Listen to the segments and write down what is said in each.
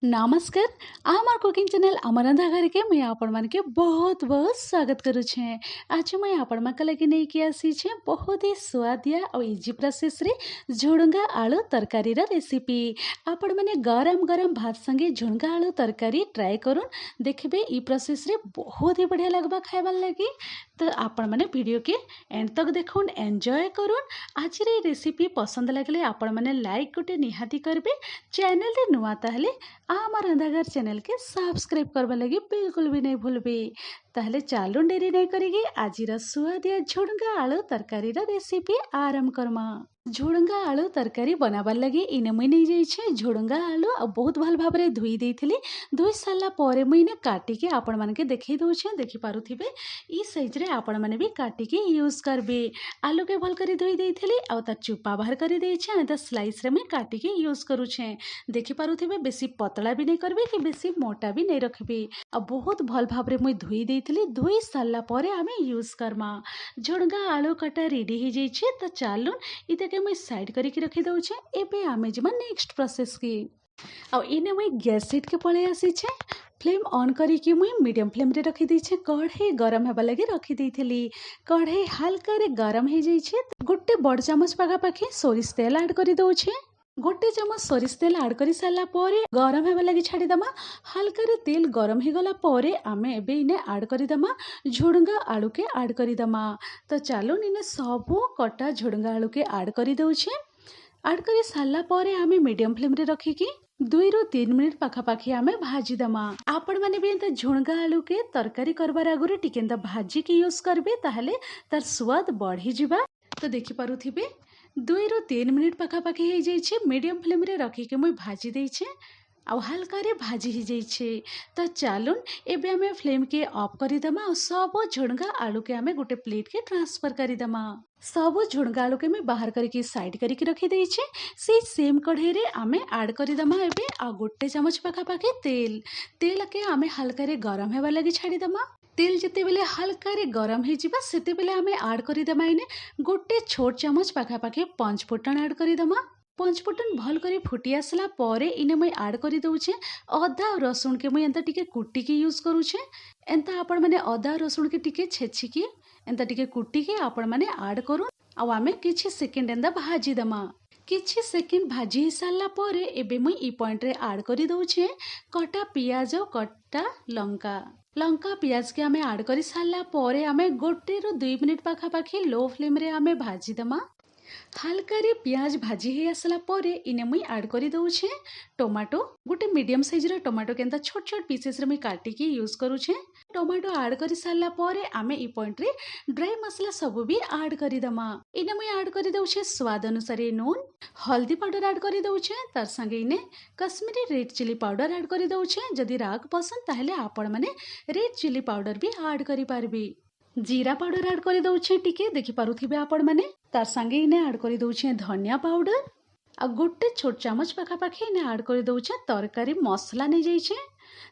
नमस्कार। आमार cooking channel आमार रंधा घर के मैं आपण मन के बहुत बहुत स्वागत करू छे। आज मैं आपण मन के लगे नहीं कि आसी छे बहुत ही स्वादिया और इजी प्रोसेस रे झुडुंगा आलू तरकारी रा रेसिपी। आपण माने गरम गरम भात संगे झुडुंगा आलू तरकारी ट्राई करून देखबे ई प्रोसेस रे बहुत ही बढ़िया लगबा खाइबा लगी। तो आपण माने वीडियो के एंड तक देखुन एंजॉय करून। आज रे रेसिपी पसंद लगले आपण माने लाइक गोटे निहाती करबे। चैनल रे नुआ ताहले आमार रंधाघर चैनल के सब्सक्राइब करवा लगी बिल्कुल भी नहीं भूलबे। ताहले चालू डेरी नहीं करेगी आज सुआदिया झुडुंगा आलू तरकारी रेसिपी आरंभ करमा। झुडुंगा आलू तरकारी बनाबार लगी इने मुई नहीं जाइछे झुडुंगा आलू आ बहुत भल भाबरे धुई देइथिली। धुई सारा परे मुई इने काटिके आपण मानके देखै दउछे। देखि पारुथिबे ई साइज रे आपण माने भी काटिके यूज करबे। आलू के भल करी धुई देइथिली आ ता चुपा बाहर करी देइछे। ता स्लाइस रे मुई काटिके यूज करूछे। देखि पारुथिबे बेसी पतला भी नहीं करबे कि बेसी मोटा भी नहीं रखबे। आ बहुत भल भाबरे मुई धुई देइथिली। धुई सारा परे आमे यूज करमा। झुडुंगा आलू काटा रेडी हो जाइछे। तो चालू इताके मुई साइड करके रखी दउछे। एबे आमे जमा नेक्स्ट प्रोसेस की आ इने मुई गैस सीट के पळे आसी छे। फ्लेम ऑन करिकी मुई मीडियम फ्लेम रे रखी दी छे। कढ़ाई गरम हेबा लगी रखी देइथिली। कढ़ाई हल्का रे गरम हे जाइछे। गोटे बड़ चामच पाखापाखि सोरिष तेल ऐड करी दउछे। गोटे चामच सोरिष तेल ऐड करी सारा परे गरम हेबा लगी छाड़ीदमा। हल्का रे तेल गरम हे गला परे आमे एबे इने ऐड करीदमा झुडुंगा आलू के ऐड करीदमा। तो चालू इने सबो कटा झुडुंगा आलू के ऐड करी दउछे। ऐड करी सारा परे आमे मीडियम फ्लेम रे रखिकी 2 ରୁ 3 मिनिट पाखापाखि आमे भाजीदमा। आपण माने भी एंता झुडुंगा आलू के तरकारी करबार आगुरे टिके एंता भाजी के यूज करबे ताहले तार स्वाद बढ़ी जिबा। तो देखि पारुथिबे 2 ରୁ 3 मिनिट पाखापाखि हो जाइछे। मीडियम फ्लेम रे रखिके मुई भाजी देइछे आउ हल्का रे भाजी हो जाइछे। तो चालून एबे आमे फ्लेम के ऑफ करीदमा और सब झुडुंगा आलू के आमे गोटे प्लेट के ट्रांसफर करीदमा। सब झुडुंगा आलू के मैं बाहर करके साइड करके रखी देइछे। से सेम कढ़ाई रे आमे ऐड करीदमा एबे आ गोटे चामच पाखापाखि तेल के आमे हल्का रे गरम हेबा लगी छाड़ीदमा। तेल जिते बेले हल्का रे गरम हे जिबा सेते बेले आमे ऐड करीदमा इने गोटे छोट चामच पाखापाखि पंच फुटन ऐड करीदमा। पंच फुटन भल करी फुटी आसला परे इने मुई ऐड करी दउछे अदा और रसुण के मुई एंता टिके कुटी के यूज करूछे। एंता आपण माने अदा रसुण के टिके छेची के एंता टिके कुटी के आपण माने ऐड करू आ आमे किछि सेकंड एंदा भाजी दमा। किछि सेकंड भाजी ही साला परे एबे मुई ई पॉइंट रे ऐड करी दउछे कटा पियाज और कटा लंका पियाज के आमे ऐड करी साला परे आमे गोटे रो 2 मिनिट पाखापाखि लो फ्लेम रे आमे भाजी दमा। हल्का रे प्याज भाजी हे आसला परे इने मुई ऐड करी दउछे टोमाटो। गोटे मीडियम साइज रो टोमाटो के एंता छोट छोट पीसेस रे मुई काटी के यूज करूछे। टोमाटो ऐड करी साला परे आमे ई पॉइंट रे ड्राई मसाला सब भी ऐड करी दमा। इने मुई ऐड करी दउछे स्वाद अनुसार नून, हल्दी पाउडर ऐड करी दउछे। तार संगे इने Kashmiri red chilli powder add करी दउछे। जदि राग पसंद ताहले आपण माने रेड चिली पाउडर भी ऐड करी पारबे। जीरा पाउडर ऐड करी दउछे टिके देखि पारुथिबे आपण माने। तार संगे इने ऐड करी दउछे धनिया पाउडर आ गोटे छोट चामच पाखापाखि इने ऐड करी दउछे तरकारी मसला नहीं जाइछे।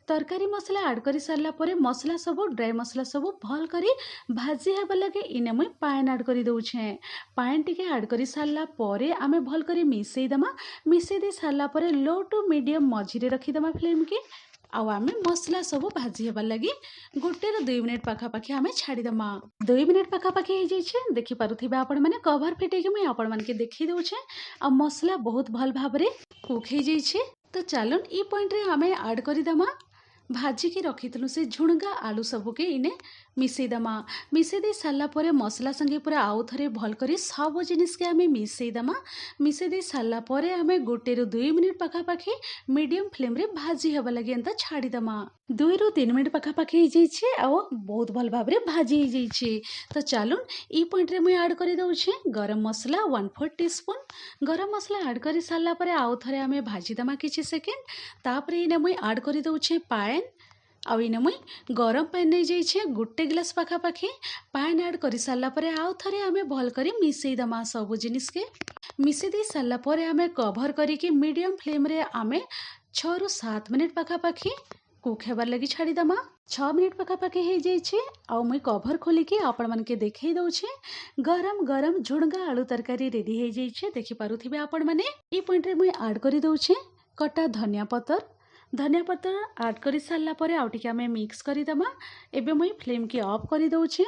तरकारी मसला ऐड करी सारला परे मसला सब ड्राई मसला सब भल करी भाजी हेबा लगे इने मुई पान ऐड करी दउछे। पान टिके ऐड करी सारला परे आमे भल करी मिसेई दमा। मिसेई दे सारला परे लो टू मीडियम मझी रे रखी दमा फ्लेम के आउ आमे मसला सब भाजी हेबार लगी गोटे रो 2 मिनिट पाखापाखि आमे छाड़ीदमा। 2 मिनिट पाखापाखि हो जाइछे। देखि पारुथिबे आपण माने कवर फिटेके मुई आपण मानके देखि दउछे आ मसला बहुत भल भाबरे कुक हो जाइछे। तो चालून ई पॉइंट रे आमे ऐड करीदमा भाजी के रखितलु से झुडुंगा आलू सब के इने मिसेई दमा। मिसेई दे सारला परे मसला संगे पूरा आउ थरे भल करी सब जिनिस के आमे मिसेई दमा। मिसेई दे सारला परे आमे गोटे रो 2 मिनिट पाखापाखि मीडियम फ्लेम रे भाजी हेबा लगी एंता छाड़ी दमा। 2 ରୁ 3 मिनिट पाखापाखि हो जाइछे आ बहुत भल भाबरे भाजी हो जाइछे। तो चालून ई पॉइंट रे मुई ऐड करी दउछे गरम मसला 1/4 टीस्पून। गरम मसला ऐड करी सारला परे आउ थरे आमे भाजी दमा किछि सेकेंड। तापरे इने मुई ऐड करी दउछे पान आउ इने मुई गरम पानी नहीं जाइछे गोटे गिलास पाखापाखि। पान ऐड करी सारला परे आउ थरे आमे भल करी मिसेई दमा सब जिनिस के। मिसेई दे सारला परे आमे कवर करिके मीडियम फ्लेम रे आमे 6 ରୁ 7 मिनिट पाखापाखि कुक हेबार लगी छाड़ीदमा। 6 मिनिट पाखापाखि हो जाइछे आउ मुई कवर खोलिके आपण मानके देखै दउछे गरम गरम झुडुंगा आलू तरकारी रेडी हो जाइछे। देखि पारुथिबे आपण माने ई पॉइंट रे मुई ऐड करी दउछे कटा धनिया पतर धनिया पत्ता ऐड कर सारा पर आउ टिके आमे मिक्स करदेमा। एबे मुई फ्लेम के ऑफ कर दउछे।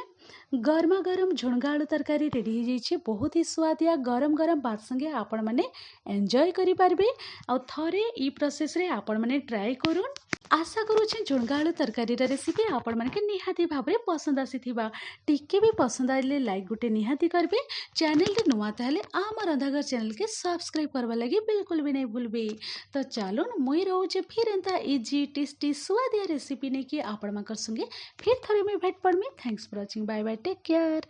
गरमा गरम झुणगा आलू तरकारी रेडी हो जाइए। बहुत ही स्वादिया गरम गरम भात संगे आपण माने एंजॉय करि पारबे। आ थरे ई प्रोसेस रे आपण माने ट्राई करूँ। आशा करुचे झुणगा आलू तरकारी रेसिपी आपण मानके निहाती भाबरे पसंद आसीथिबा। टिके भी पसंद आइले लाइक गुटे निहाती करबे। चैनल रे नुआ ताहले आम रंधाघर चैनल के सब्सक्राइब करबा लगी बिल्कुल भी नहीं भूलबे। तो चलो मुई रोचे फिर एंता इजी टेस्टी स्वादिया रेसिपी ने कि आपण मानकर संगे फिर थरे मुई भेट पड़मी। Thanks for watching. Bye bye, take care.